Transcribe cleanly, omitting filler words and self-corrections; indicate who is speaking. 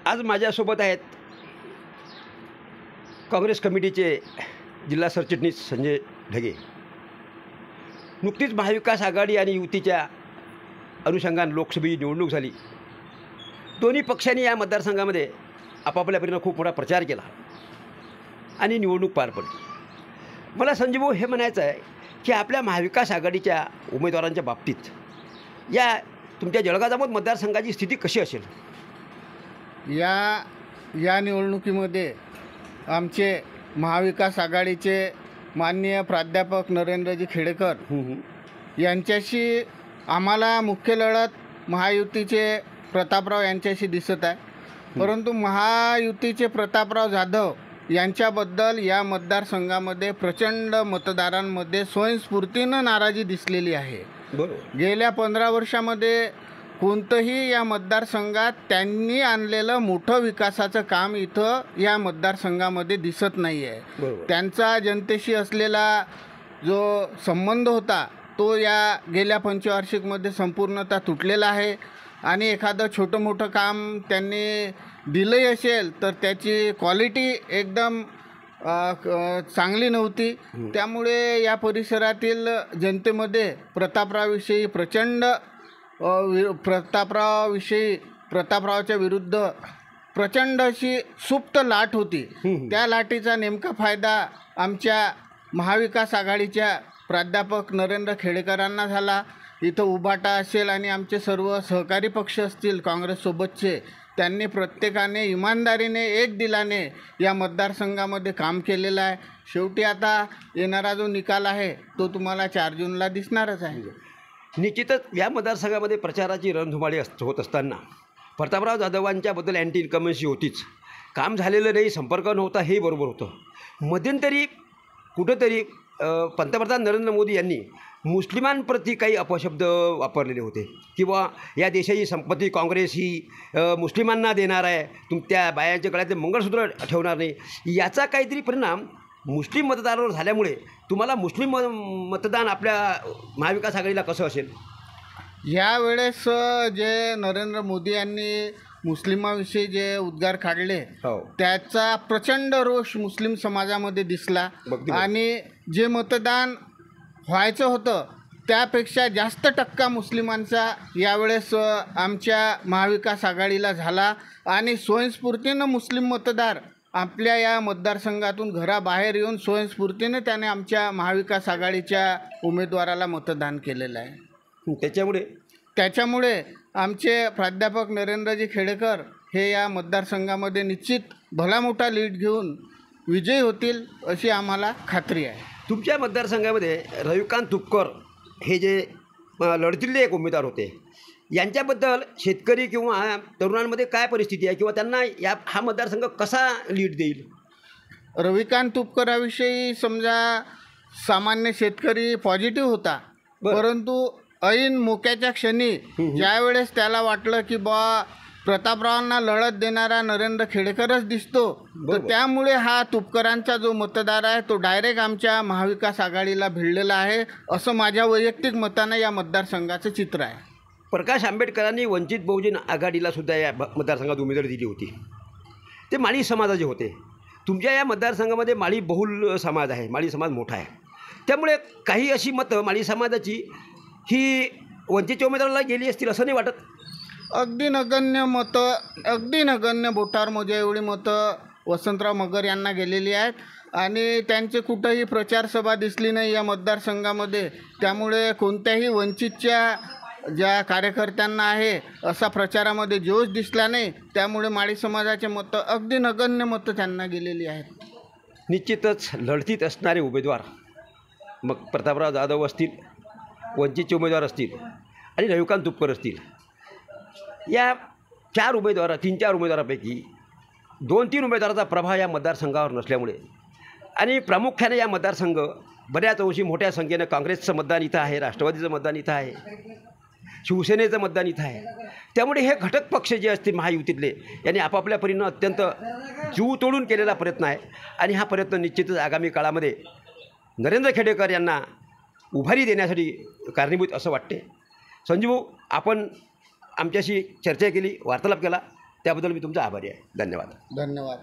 Speaker 1: आज माझ्यासोबत आहेत काँग्रेस कमिटीचे जिल्हा सरचिटणीस संजय ढगे. नुकतीच महाविकास आघाडी आणि युतीच्या अनुषंगाने लोकसभेची निवडणूक झाली. दोन्ही पक्षांनी या मतदारसंघामध्ये आपापल्या परीनं खूप मोठा प्रचार केला आणि निवडणूक पार पडली. मला संजय भाऊ हे म्हणायचं आहे की आपल्या महाविकास आघाडीच्या उमेदवारांच्या बाबतीत या तुमच्या जळगाव जामोद मतदारसंघाची स्थिती कशी असेल?
Speaker 2: या निवडणुकीमध्ये आमचे महाविकास आघाडीचे माननीय प्राध्यापक नरेंद्रजी खेडेकर यांच्याशी आम्हाला मुख्य लढत महायुतीचे प्रतापराव यांच्याशी दिसत आहे. परंतु महायुतीचे प्रतापराव जाधव यांच्याबद्दल या मतदारसंघामध्ये प्रचंड मतदारांमध्ये स्वयंस्फूर्तीनं नाराजी दिसलेली आहे.
Speaker 1: बरोबर.
Speaker 2: गेल्या 15 वर्षामध्ये कोणतंही या मतदारसंघात त्यांनी आणलेलं मोठं विकासाचं काम इथं या मतदारसंघामध्ये दिसत नाही आहे. त्यांचा जनतेशी असलेला जो संबंध होता तो या गेल्या पंचवार्षिकमध्ये संपूर्णतः तुटलेला आहे. आणि एखादं छोटं मोठं काम त्यांनी दिलंही असेल तर त्याची क्वालिटी एकदम चांगली नव्हती. त्यामुळे या परिसरातील जनतेमध्ये प्रतापरावच्या विरुद्ध प्रचंड अशी सुप्त लाट होती. त्या लाटेचा नेमका फायदा आमच्या महाविकास आघाडीच्या प्राध्यापक नरेंद्र खेडेकरांना झाला. इथं उभाटा असेल आणि आमचे सर्व सहकारी पक्ष असतील काँग्रेससोबतचे, त्यांनी प्रत्येकाने इमानदारीने एक दिलाने या मतदारसंघामध्ये काम केलेलं आहे. शेवटी आता येणारा जो निकाल आहे तो तुम्हाला 4 जूनला दिसणारच आहे.
Speaker 1: निश्चितच या मतदारसंघामध्ये प्रचाराची रणधुमाळी होत असताना प्रतापराव जाधवांच्याबद्दल अँटी इन्कमन्सी होतीच. काम झालेलं नाही, संपर्क नव्हता, हे बरोबर होतं. मध्यंतरी कुठंतरी पंतप्रधान नरेंद्र मोदी यांनी मुस्लिमांप्रती काही अपशब्द वापरलेले होते किंवा या देशाची संपत्ती काँग्रेस ही मुस्लिमांना देणार आहे, तुमच्या बायांच्या गळ्यातले मंगळसूत्र ठेवणार नाही. याचा काहीतरी परिणाम मुस्लिम मतदारावर झाल्यामुळे तुम्हाला मुस्लिम मतदान आपल्या महाविकास आघाडीला कसं असेल?
Speaker 2: यावेळेस जे नरेंद्र मोदी यांनी मुस्लिमाविषयी जे उद्गार काढले त्याचा प्रचंड रोष मुस्लिम समाजामध्ये दिसला. आणि जे मतदान व्हायचं होतं त्यापेक्षा जास्त टक्का मुस्लिमांचा यावेळेस आमच्या महाविकास आघाडीला झाला. आणि स्वयंस्फूर्तीनं मुस्लिम मतदार आपल्या या मतदारसंघातून घराबाहेर येऊन स्वयंस्फूर्तीने त्याने आमच्या महाविकास आघाडीच्या उमेदवाराला मतदान केलेलं आहे. त्याच्यामुळे आमचे प्राध्यापक नरेंद्रजी खेडेकर हे या मतदारसंघामध्ये निश्चित भला मोठा लीड घेऊन विजयी होतील अशी आम्हाला खात्री आहे.
Speaker 1: तुमच्या मतदारसंघामध्ये रविकांत तुपकर हे जे लढतीले एक उमेदवार होते, यांच्याबद्दल शेतकरी किंवा तरुणांमध्ये काय परिस्थिती आहे किंवा त्यांना हा मतदारसंघ कसा लीड देईल?
Speaker 2: रविकांत तुपकराविषयी समजा सामान्य शेतकरी पॉझिटिव्ह होता. परंतु ऐन मोक्याच्या क्षणी ज्यावेळेस त्याला वाटलं की प्रतापरावांना लढत देणारा नरेंद्र खेडेकरच दिसतो, तर त्यामुळे हा तुपकरांचा जो मतदार आहे तो डायरेक्ट आमच्या महाविकास आघाडीला भिडलेला आहे असं माझ्या वैयक्तिक मतानं या मतदारसंघाचं चित्र आहे.
Speaker 1: प्रकाश आंबेडकरांनी वंचित बहुजन आघाडीला सुद्धा या मतदारसंघात उमेदवारी दिली होती. ते माळी समाजाचे होते. तुमच्या या मतदारसंघामध्ये माळी बहुल समाज आहे, माळी समाज मोठा आहे. त्यामुळे काही अशी मतं माळी समाजाची ही वंचितच्या उमेदवाराला गेली असतील असं नाही वाटत?
Speaker 2: अगदी नगण्य बोटावर मोजा एवढी मतं वसंतराव मगर यांना गेलेली आहेत. आणि त्यांचे कुठंही प्रचारसभा दिसली नाही या मतदारसंघामध्ये. त्यामुळे कोणत्याही वंचितच्या ज्या कार्यकर्त्यांना आहे असा प्रचारामध्ये जोश दिसला नाही. त्यामुळे माळी समाजाचे मतं अगदी नगण्य मतं त्यांना गेलेली आहेत.
Speaker 1: निश्चितच लढतीत असणारे उमेदवार मग प्रतापराव जाधव असतील, वंचितचे उमेदवार असतील आणि रविकांत तुपकर असतील, या 3-4 उमेदवारापैकी 2-3 उमेदवाराचा प्रभाव या मतदारसंघावर नसल्यामुळे आणि प्रामुख्याने या मतदारसंघ बऱ्याच अंशी मोठ्या संख्येनं काँग्रेसचं मतदान इथं आहे, राष्ट्रवादीचं मतदान इथं आहे, शिवसेनेचं मतदान इथं आहे. त्यामुळे हे घटक पक्ष जे असतील महायुतीतले यांनी आपापल्या परीनं अत्यंत जीव तोडून केलेला प्रयत्न आहे. आणि हा प्रयत्न निश्चितच आगामी काळामध्ये नरेंद्र खेडेकर यांना उभारी देण्यासाठी कारणीभूत असं वाटते. संजीव, आपण आमच्याशी चर्चा केली, वार्तालाप केला, त्याबद्दल मी तुमचा आभारी आहे. धन्यवाद.
Speaker 2: धन्यवाद.